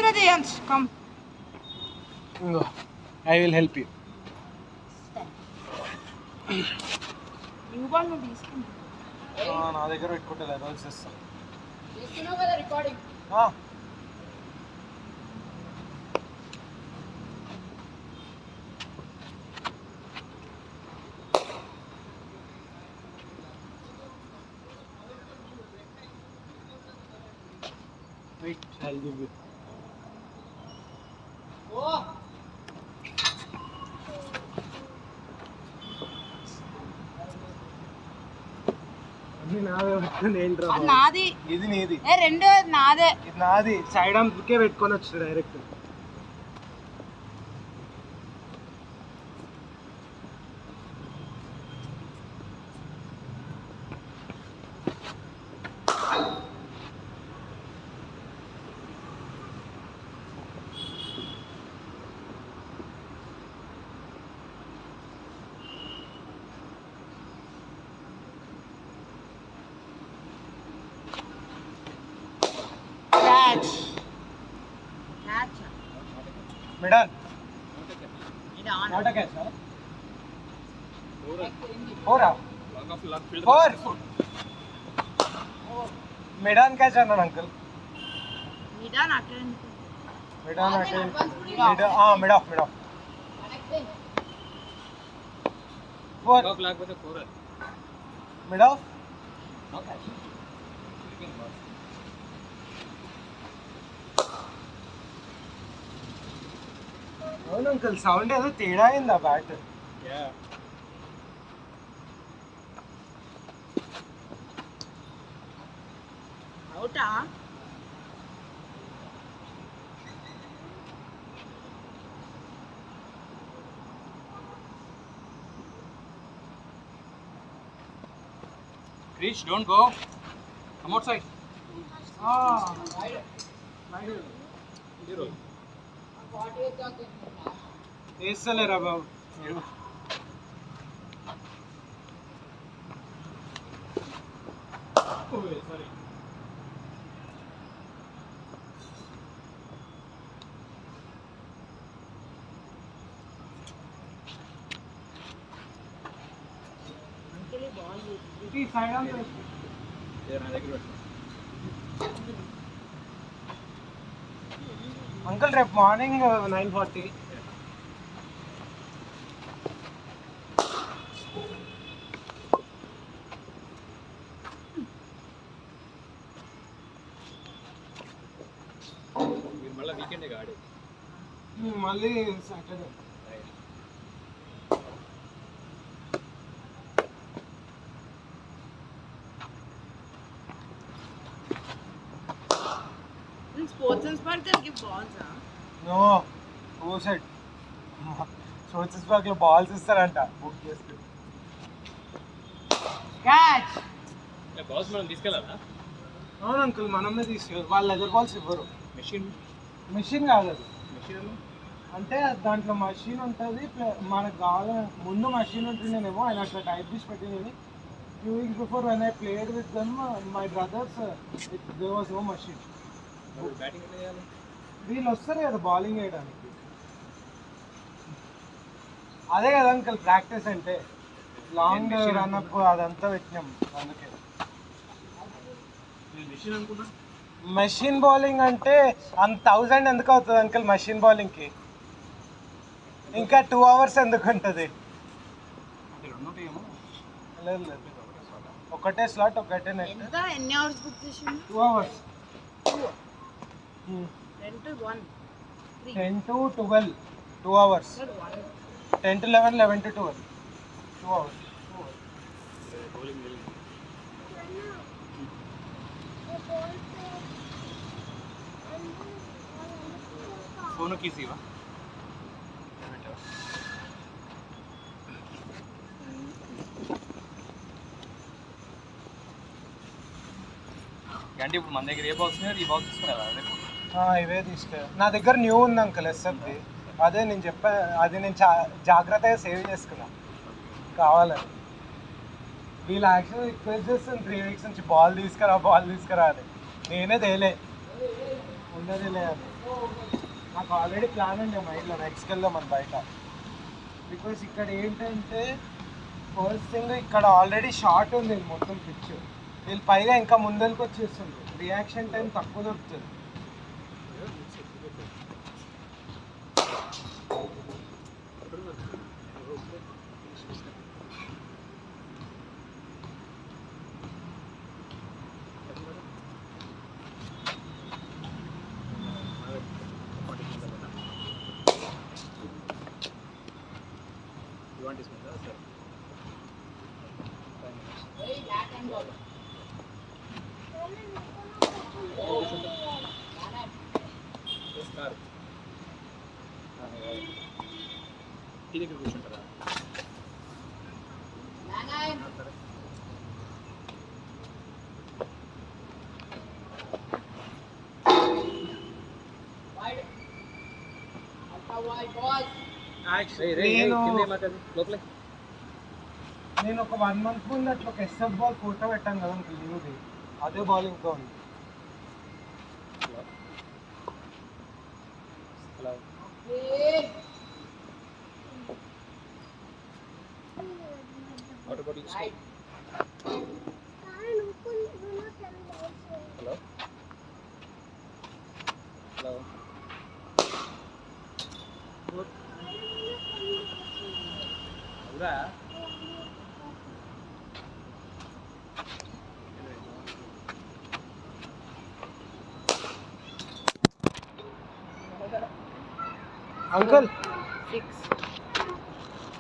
Come. I will help you. New ball no తీసుకుంటా. నా దగ్గర పెట్టుకుంటా రోజు చేస్తా. చేస్తున్నావు కదా recording. Wait, I'll give you. నాది ఇది నీది రెండు నాదే ఇది నాది సైడ్ ఆమ్కే పెట్టుకొని వచ్చు direct Midan. Not a catch, huh? Four. Four. Midan catch on uncle. Midan attend. Midan attend. Mid off. Four. Mid off. No catch. అవును అంకుల్ సౌండ్ ఏదో తేడా అయిందా బ్యాట్ అవుటా Krish, don't go. Come outside. వేస్తలేరా బాబు Sorry. Side on uncle రేపు morning 9:40 మళ్ళీ weekend ఆడేది మళ్ళీ Saturday sports and spark they'll give balls, huh? No ఓ సెట్ సోచెస్ పార్క్ లో బాల్స్ ఇస్తారంట బుక్ చేస్తే క్యాచ్ బాల్స్ మనం తీసుకెళ్ళాలా అవును అంకుల్ మనమే తీసుకెళ్ళి వాళ్ళ లెదర్ బాల్స్ ఇవ్వరు మెషిన్ కాదు అది అంటే దాంట్లో మషిన్ ఉంటుంది మనకు కావాలి ముందు మషిన్ ఉంటుండేనేమో ఆయన అట్లా టైప్ చేసి పెట్టినది few weeks before when I played with them my brothers there was no machine వీళ్ళు వస్తారు కదా బౌలింగ్ వేయడానికి అదే కదా అంకల్ ప్రాక్టీస్ అంటే లాంగ్ రన్అప్ అదంతా పెట్టినాం అందుకే మెషిన్ బౌలింగ్ అంటే అంత 1000 ఎందుకు అవుతుంది అంకల్ మెషిన్ బౌలింగ్కి ఇంకా 2 hours ఎందుకు ఉంటుంది లేదు ఒకటే స్లాట్ ఒకటే నెట్ ఎన్ని అవర్స్ బుక్ చేసిండు 2 hours 10 to 1 10 to 12 2 hours 10 to 11 11 to 12 2 hours phone కీసివా అంటే ఇప్పుడు మన దగ్గర ఏ బాక్స్ ఈ బాక్స్ తీసుకున్నారా ఇవే తీసుకు నా దగ్గర న్యూ ఉంది అంకల్ ఎస్ఎఫ్ది అదే నేను చెప్పా అది నేను జాగ్రత్తగా సేవ్ చేసుకున్నా కావాలని వీళ్ళు యాక్చువల్లీ రిక్వెస్ట్ చేస్తాను 3 weeks నుంచి బాల్ తీసుకురా అని నేనే తేలే ఉండదు లేదు, నాకు ఆల్రెడీ ప్లాన్ ఉండే మైండ్లో నెక్స్ట్కి వెళ్దాం మన బయట. బికాస్ ఇక్కడ ఏంటంటే ఫస్ట్ థింగ్ ఇక్కడ ఆల్రెడీ షార్ట్ ఉంది మొత్తం పిచ్, వీళ్ళు పైగా ఇంకా ముందరికి వచ్చేస్తుంది, రియాక్షన్ టైం తక్కువ దొరుకుతుంది. You want this one, sir? Car. Tea దగ్గర కూర్చుంటారా? నేను ఒక 1 month ముందు అట్లా ఒక ఎస్ఎఫ్ బాల్ ఫోటో పెట్టాను కదా మీకు లీవ్ది, అదే బాల్ ఇంకా ఉంది. హలో. వాటర్ బాటిల్ తీసుకో. హలో. హలో. అవురా? అంకుల్ 6